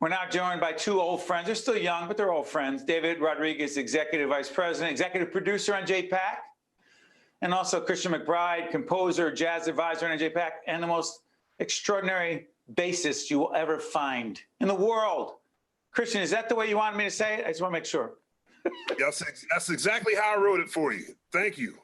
We're now joined by two old friends. They're still young, but they're old friends. David Rodriguez, Executive Vice President, Executive Producer on NJPAC, and also Christian McBride, Composer, Jazz Advisor on NJPAC, and the most extraordinary bassist you will ever find in the world. Christian, is that the way you wanted me to say it? I just want to make sure. Yes, that's exactly how I wrote it for you. Thank you.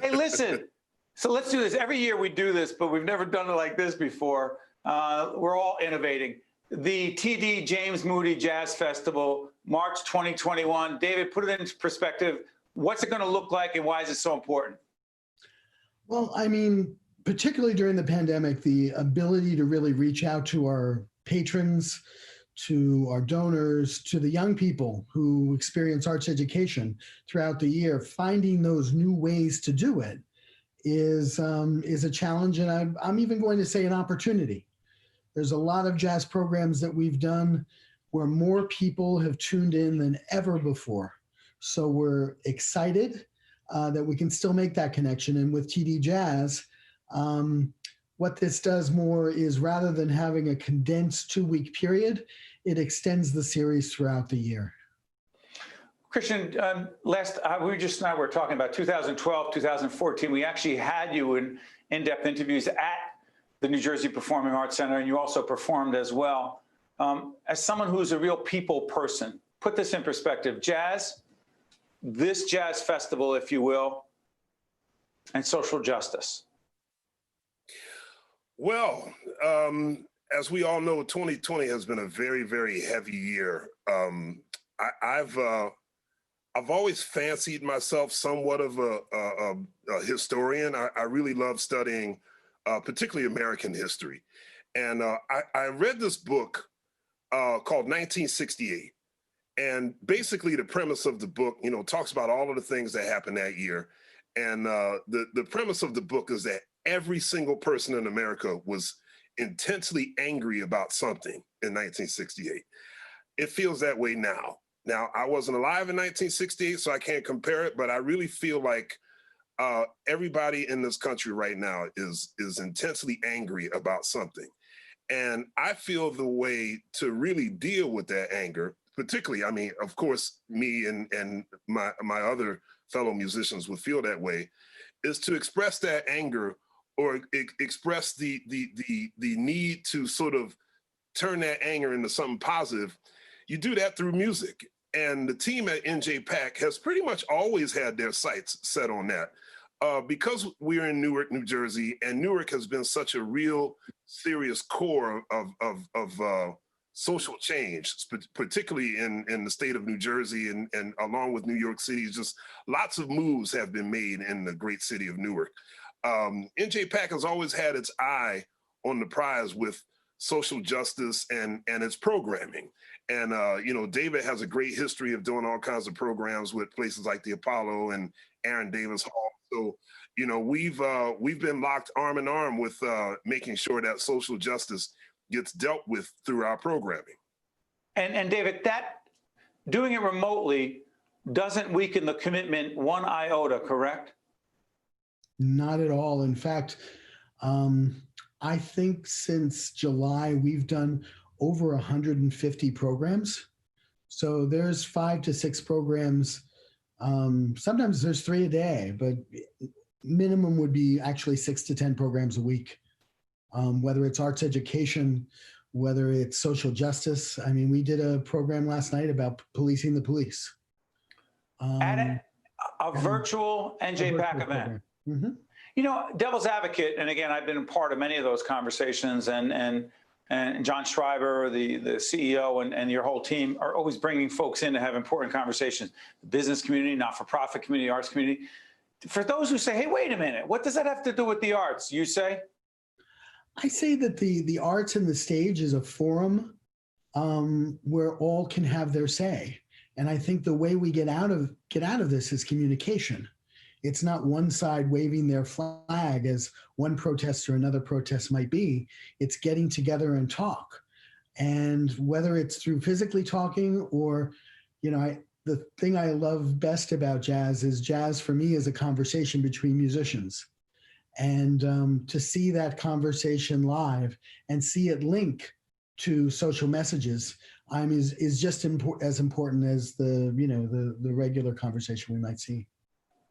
Hey, listen. So let's do this. Every year we do this, but we've never done it like this before. We're all innovating. The TD James Moody Jazz Festival, March 2021. David, put it into perspective. What's it going to look like and why is it so important? Well, I mean, particularly during the pandemic, the ability to really reach out to our patrons, to our donors, to the young people who experience arts education throughout the year, finding those new ways to do it is a challenge, and I'm even going to say an opportunity. There's a lot of jazz programs that we've done where more people have tuned in than ever before. So we're excited that we can still make that connection. And with TD Jazz, what this does more is rather than having a condensed 2-week period, it extends the series throughout the year. Christian, we were talking about 2012, 2014. We actually had you in in-depth interviews at the New Jersey Performing Arts Center, and you also performed as well. As someone who's a real people person, put this in perspective. Jazz, this jazz festival, if you will, and social justice. Well, as we all know, 2020 has been a very, very heavy year. I've always fancied myself somewhat of a historian. I really love studying particularly American history. And I read this book called 1968. And basically the premise of the book, talks about all of the things that happened that year. And the premise of the book is that every single person in America was intensely angry about something in 1968. It feels that way now. Now, I wasn't alive in 1968, so I can't compare it, but I really feel like everybody in this country right now is intensely angry about something. And I feel the way to really deal with that anger, particularly, I mean, of course, me and my other fellow musicians would feel that way, is to express that anger or express the need to sort of turn that anger into something positive. You do that through music. And the team at NJPAC has pretty much always had their sights set on that. Because we're in Newark, New Jersey, and Newark has been such a real serious core of social change, particularly in the state of New Jersey and along with New York City, just lots of moves have been made in the great city of Newark. NJPAC has always had its eye on the prize with social justice and its programming. And, David has a great history of doing all kinds of programs with places like the Apollo and Aaron Davis Hall. So, we've been locked arm in arm with making sure that social justice gets dealt with through our programming. And David, that doing it remotely doesn't weaken the commitment one iota, correct? Not at all. In fact, I think since July, we've done over 150 programs. So there's 5 to 6 programs. Sometimes there's 3 a day, but minimum would be actually 6 to 10 programs a week. Whether it's arts education, whether it's social justice. I mean, we did a program last night about policing the police. At a virtual NJPAC event. Mm-hmm. Devil's advocate, and again, I've been a part of many of those conversations, and John Schreiber, the CEO, and your whole team are always bringing folks in to have important conversations. The business community, not-for-profit community, arts community. For those who say, hey, wait a minute, what does that have to do with the arts? You say? I say that the arts and the stage is a forum where all can have their say. And I think the way we get out of this is communication. It's not one side waving their flag as one protest or another protest might be. It's getting together and talk. And whether it's through physically talking or, the thing I love best about jazz is jazz for me is a conversation between musicians. And to see that conversation live and see it link to social messages is just as important as the regular conversation we might see.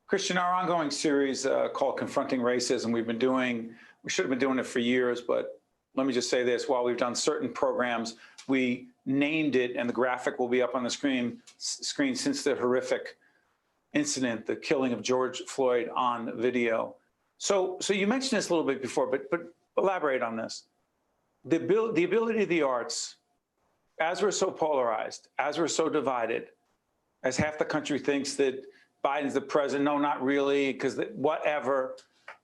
Christian, our ongoing series called Confronting Racism, we should have been doing it for years, but let me just say this, while we've done certain programs, we named it, and the graphic will be up on the screen since the horrific incident, the killing of George Floyd on video. So you mentioned this a little bit before, but elaborate on this. The ability of the arts, as we're so polarized, as we're so divided, as half the country thinks that Biden's the president, no, not really, because whatever.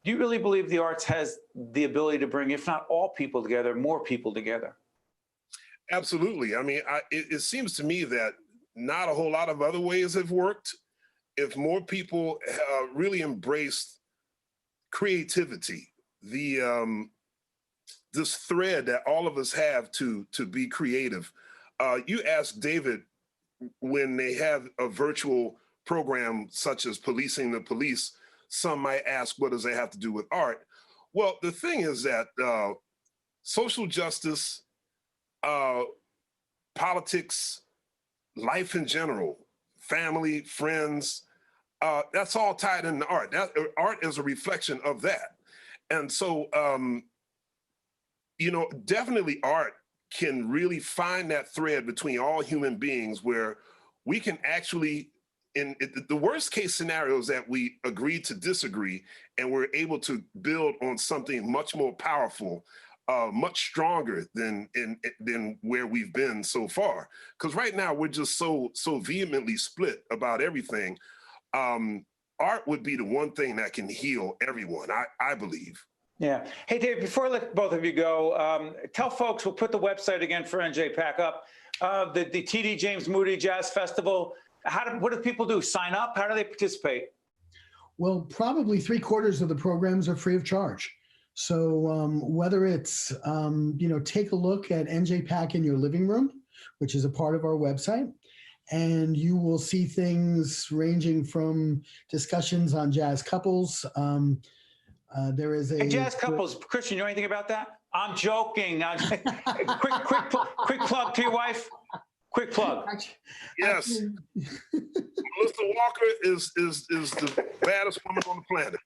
Do you really believe the arts has the ability to bring, if not all people together, more people together? Absolutely. I mean, it seems to me that not a whole lot of other ways have worked. If more people really embraced creativity, this thread that all of us have to be creative. You asked David, when they have a virtual program such as Policing the Police, some might ask, what does that have to do with art? Well, the thing is that social justice, politics, life in general, family, friends, that's all tied into art. Art is a reflection of that. And so, definitely art can really find that thread between all human beings where we can actually, in the worst case scenario is that we agree to disagree and we're able to build on something much more powerful, much stronger than where we've been so far. Because right now we're just so vehemently split about everything. Art would be the one thing that can heal everyone, I believe. Yeah. Hey, Dave, before I let both of you go, tell folks, we'll put the website again for NJPAC up, the TD James Moody Jazz Festival. What do people do? Sign up? How do they participate? Well, probably 3/4 of the programs are free of charge. So whether it's, take a look at NJPAC in your living room, which is a part of our website, and you will see things ranging from discussions on jazz couples. There is a jazz couples. Christian, you know anything about that? I'm joking. Quick plug to your wife. Quick plug. Yes. Melissa Walker is the baddest woman on the planet.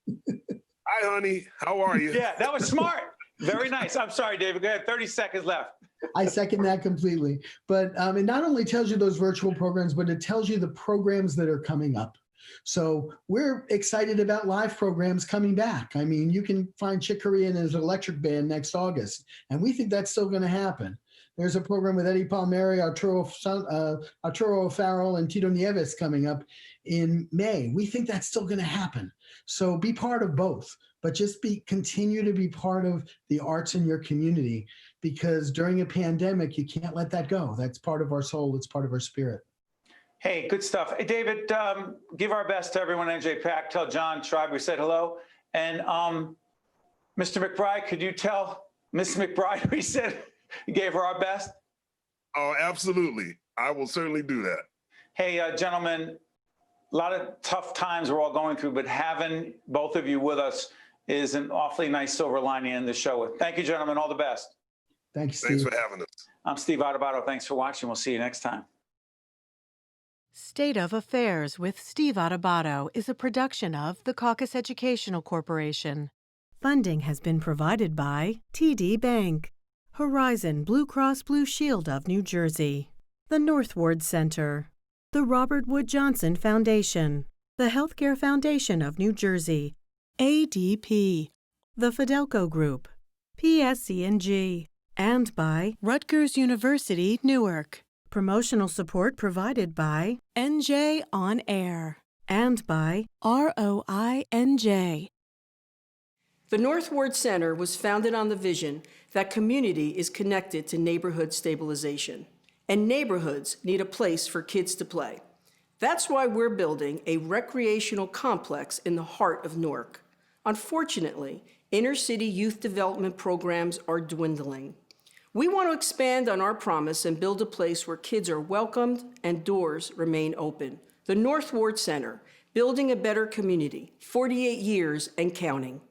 Hi, honey. How are you? Yeah, that was smart. Very nice. I'm sorry, David. Go ahead. 30 seconds left. I second that completely. But it not only tells you those virtual programs, but it tells you the programs that are coming up. So we're excited about live programs coming back. I mean, you can find Chick Corea and his electric band next August, and we think that's still going to happen. There's a program with Eddie Palmieri, Arturo Farrell, and Tito Nieves coming up in May. We think that's still going to happen. So be part of both, but just continue to be part of the arts in your community, because during a pandemic, you can't let that go. That's part of our soul. It's part of our spirit. Hey, good stuff. Hey, David, give our best to everyone at NJPAC. Tell John Schreiber we said hello. And Mr. McBride, could you tell Ms. McBride we said you gave her our best? Oh, absolutely. I will certainly do that. Hey, gentlemen, a lot of tough times we're all going through, but having both of you with us is an awfully nice silver lining in the show. Thank you, gentlemen. All the best. Thank you, Steve. Thanks for having us. I'm Steve Adubato. Thanks for watching. We'll see you next time. State of Affairs with Steve Adubato is a production of the Caucus Educational Corporation. Funding has been provided by TD Bank, Horizon Blue Cross Blue Shield of New Jersey, the Northward Center, the Robert Wood Johnson Foundation, the Healthcare Foundation of New Jersey, ADP, the Fidelco Group, PSC&G, and by Rutgers University, Newark. Promotional support provided by NJ On Air and by ROINJ. The Northward Center was founded on the vision that community is connected to neighborhood stabilization, and neighborhoods need a place for kids to play. That's why we're building a recreational complex in the heart of Newark. Unfortunately, inner-city youth development programs are dwindling. We want to expand on our promise and build a place where kids are welcomed and doors remain open. The Northward Center, building a better community, 48 years and counting.